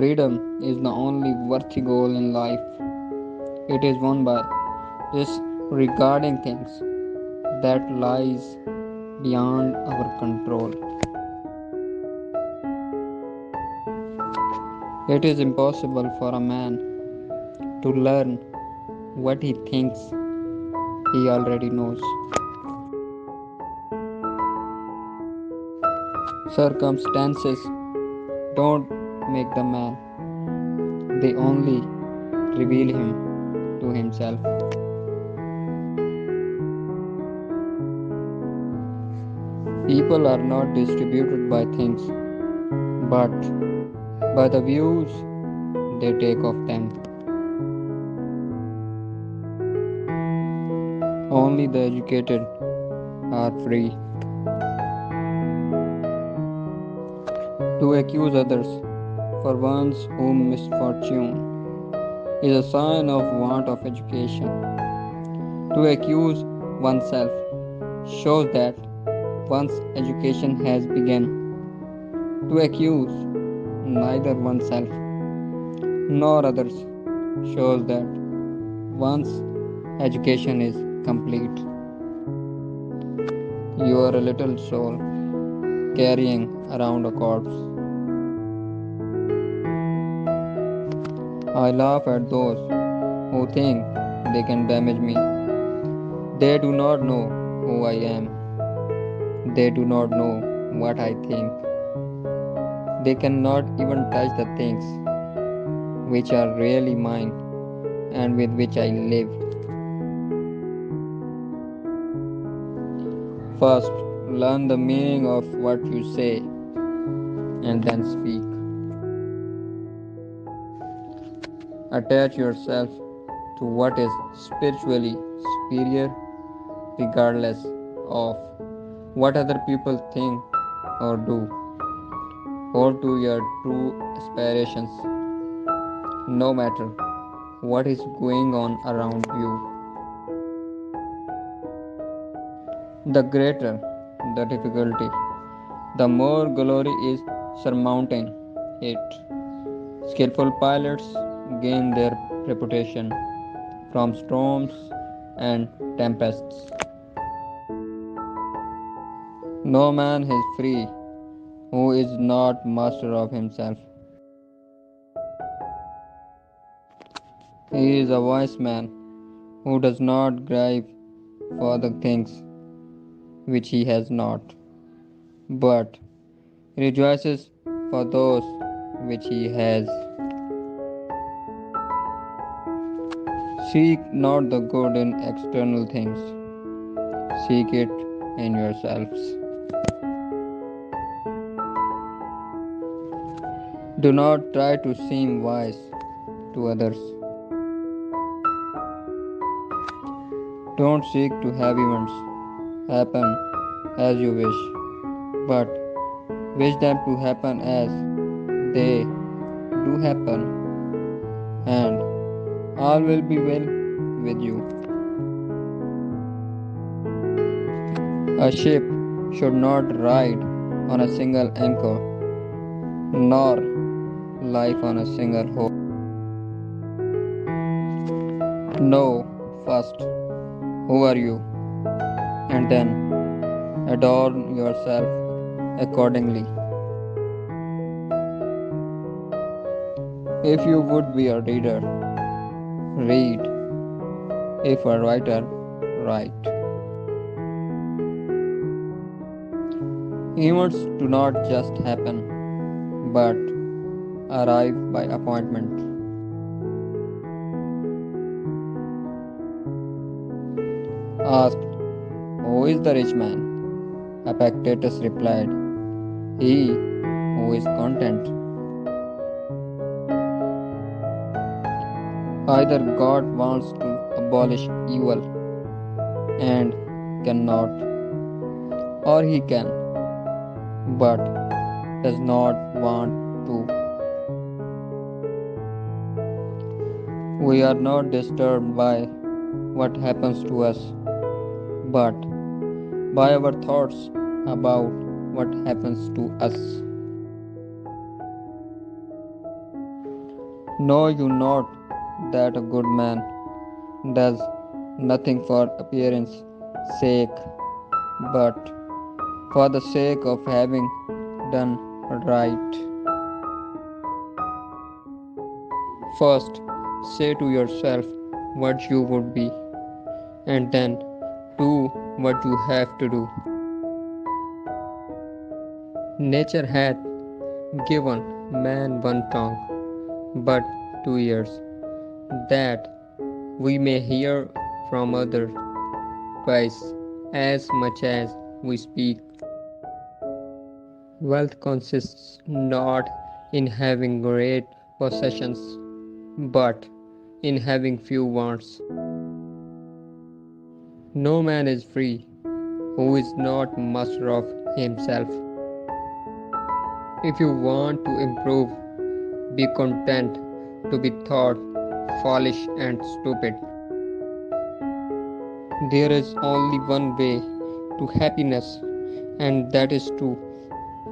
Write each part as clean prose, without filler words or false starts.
Freedom is the only worthy goal in life. It is won by disregarding things that lies beyond our control. It is impossible for a man to learn what he thinks he already knows. Circumstances don't make the man, they only reveal him to himself. People are not distributed by things, but by the views they take of them. Only the educated are free to accuse others for one's own misfortune is a sign of want of education. To accuse oneself shows that one's education has begun. To accuse neither oneself nor others shows that one's education is complete. You are a little soul carrying around a corpse. I laugh at those who think they can damage me. They do not know who I am. They do not know what I think. They cannot even touch the things which are really mine and with which I live. First, learn the meaning of what you say and then speak. Attach yourself to what is spiritually superior, regardless of what other people think or do. Hold to your true aspirations, no matter what is going on around you. The greater the difficulty, the more glory is surmounting it. Skillful pilots gain their reputation from storms and tempests. No man is free who is not master of himself. He is a wise man who does not grieve for the things which he has not, but rejoices for those which he has. Seek not the good in external things, seek it in yourselves. Do not try to seem wise to others. Don't seek to have events happen as you wish, but wish them to happen as they do happen, and all will be well with you. A ship should not ride on a single anchor, nor life on a single hope. Know first who are you, and then adorn yourself accordingly. If you would be a reader, read. If a writer, write. Events do not just happen, but arrive by appointment. Asked, "Who is the rich man?" Epictetus replied, "He who is content." Either God wants to abolish evil and cannot, or he can, but does not want to. We are not disturbed by what happens to us, but by our thoughts about what happens to us. Know you not that a good man does nothing for appearance sake, but for the sake of having done right. First, say to yourself what you would be, and then do what you have to do. Nature hath given man one tongue, but 2 ears, that we may hear from others twice as much as we speak. Wealth consists not in having great possessions, but in having few wants. No man is free who is not master of himself. If you want to improve, be content to be thought foolish and stupid. There is only one way to happiness, and that is to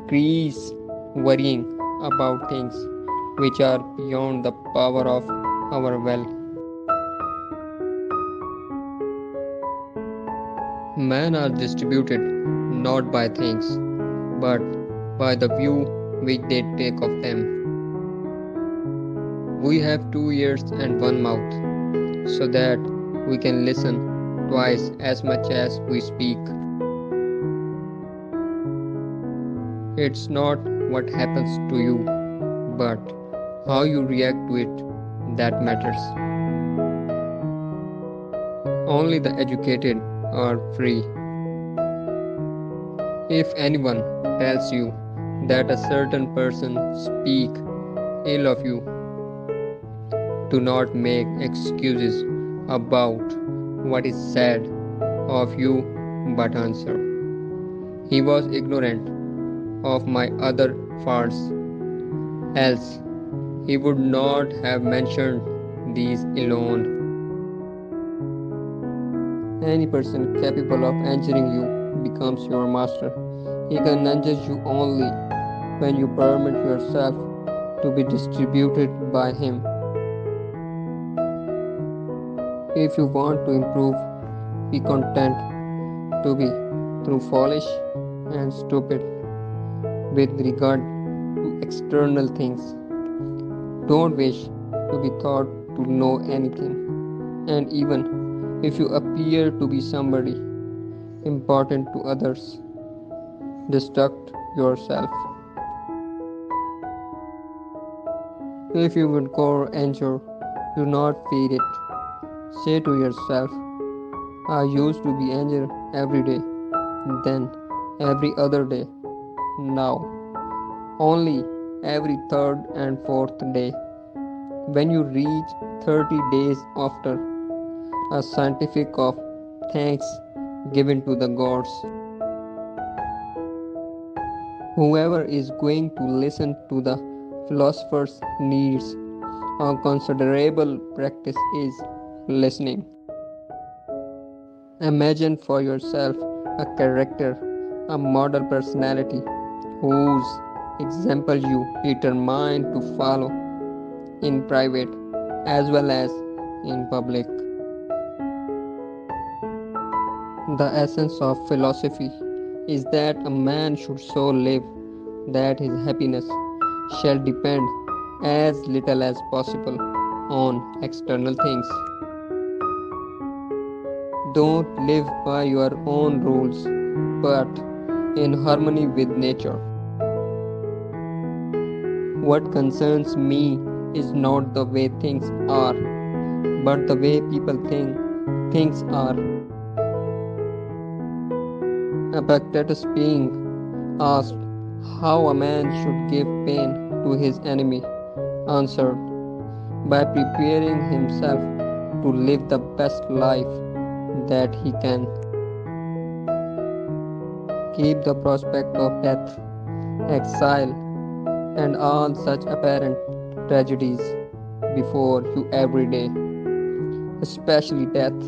cease worrying about things which are beyond the power of our will. Men are distributed not by things, but by the view which they take of them. We have 2 ears and one mouth, so that we can listen twice as much as we speak. It's not what happens to you, but how you react to it that matters. Only the educated are free. If anyone tells you that a certain person speak ill of you, do not make excuses about what is said of you, but answer, he was ignorant of my other faults, else he would not have mentioned these alone. Any person capable of injuring you becomes your master. He can injure you only when you permit yourself to be distributed by him. If you want to improve, be content to be through foolish and stupid with regard to external things. Don't wish to be thought to know anything, and even if you appear to be somebody important to others, distract yourself. If you would go anger, do not feed it. Say to yourself, I used to be angry every day, then every other day, now only every third and fourth day. When you reach 30 days after, a scientific of thanks given to the gods. Whoever is going to listen to the philosopher's needs a considerable practice is listening. Imagine for yourself a character, a model personality whose example you determine to follow in private as well as in public. The essence of philosophy is that a man should so live that his happiness shall depend as little as possible on external things. Don't live by your own rules, but in harmony with nature. What concerns me is not the way things are, but the way people think things are. Epictetus, being asked how a man should give pain to his enemy, answered, by preparing himself to live the best life that he can. Keep the prospect of death, exile, and all such apparent tragedies before you every day, especially death,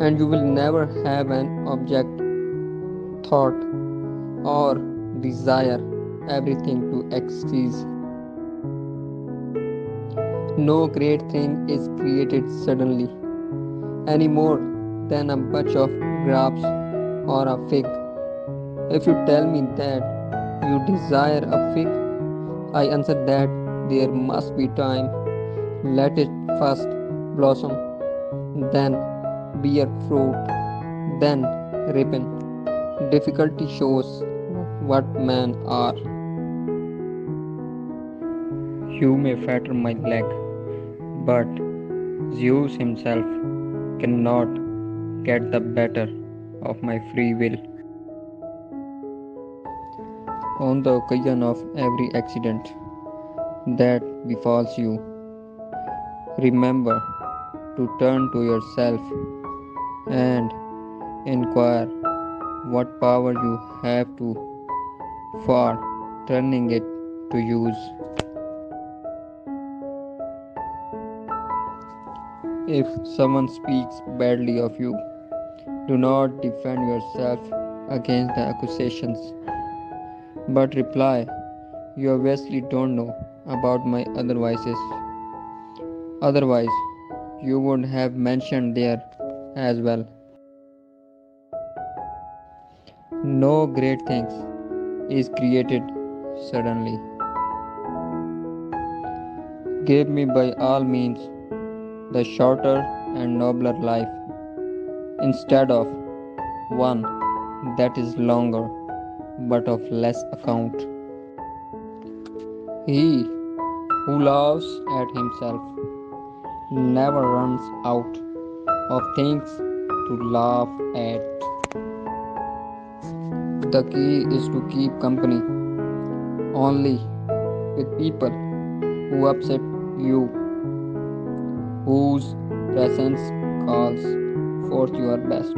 and you will never have an object, thought, or desire everything to exceed. No great thing is created suddenly, any more than a bunch of grapes or a fig. If you tell me that you desire a fig, I answer that there must be time. Let it first blossom, then bear fruit, then ripen. Difficulty shows what men are. You may fetter my leg, but Zeus himself cannot get the better of my free will. On the occasion of every accident that befalls you, remember to turn to yourself and inquire what power you have to for turning it to use. If someone speaks badly of you, do not defend yourself against the accusations, but reply, you obviously don't know about my other vices. Otherwise, you would have mentioned there as well. No great things is created suddenly. Give me by all means the shorter and nobler life instead of one that is longer but of less account. He who laughs at himself never runs out of things to laugh at. The key is to keep company only with people who upset you, whose presence calls forth your best.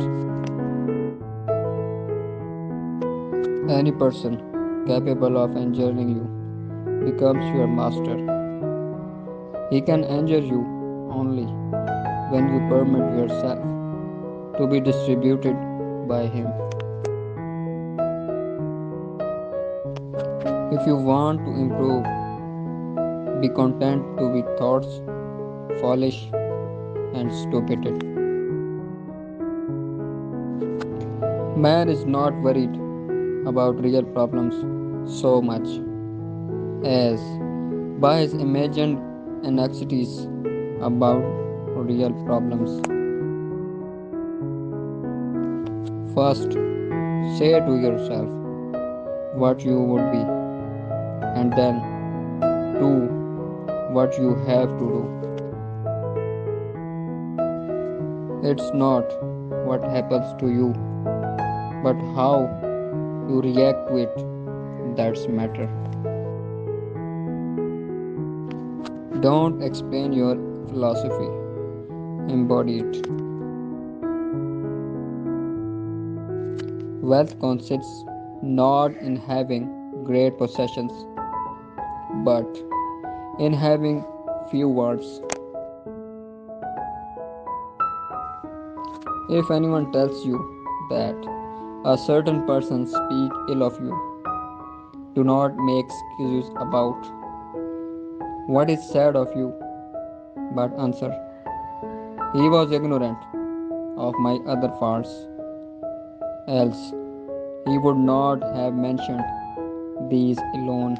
Any person capable of injuring you becomes your master. He can injure you only when you permit yourself to be distributed by him. If you want to improve, be content to be thoughts, foolish, and stupid. Man is not worried about real problems so much as by his imagined anxieties about real problems. First, say to yourself what you would be, and then do what you have to do. It's not what happens to you, but how you react to it that's matter. Don't explain your philosophy, embody it. Wealth consists not in having great possessions, but in having few words. If anyone tells you that a certain person speaks ill of you, do not make excuses about what is said of you, but answer, he was ignorant of my other faults, else he would not have mentioned these alone.